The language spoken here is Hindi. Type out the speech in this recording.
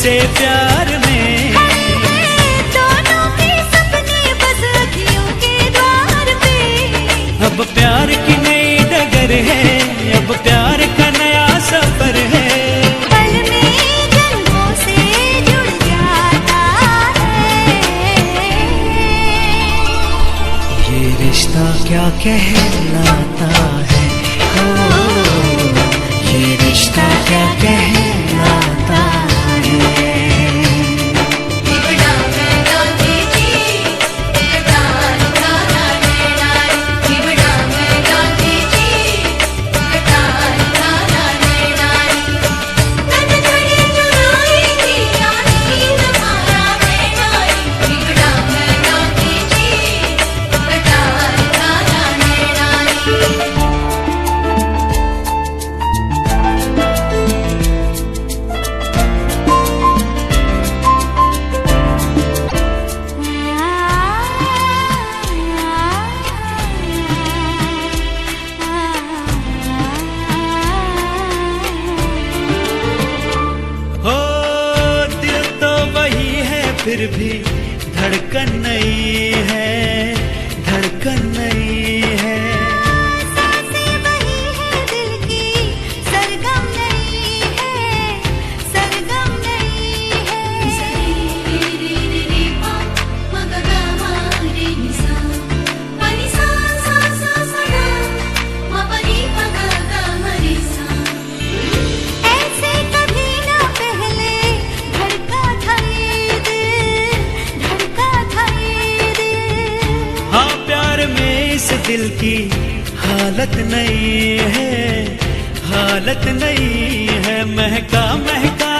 से प्यार में। दोनों के सपने बस अखियों के द्वार पे। अब प्यार की नई डगर है, अब प्यार का नया सफर है। पल में जन्मों से जुड़ जाता है। ये रिश्ता क्या कहलाता है, ओ, ये रिश्ता क्या कहलाता है। फिर भी धड़कन नहीं है, धड़कन नहीं है। सांसें वही है दिल की, सरगम नहीं है, सरगम नहीं है। ऐसे कभी ना पहले धड़का था ये दिल, धड़का था ये दिल। हाँ प्यार में इस दिल की हालत नहीं है, हालत नहीं है। महका महका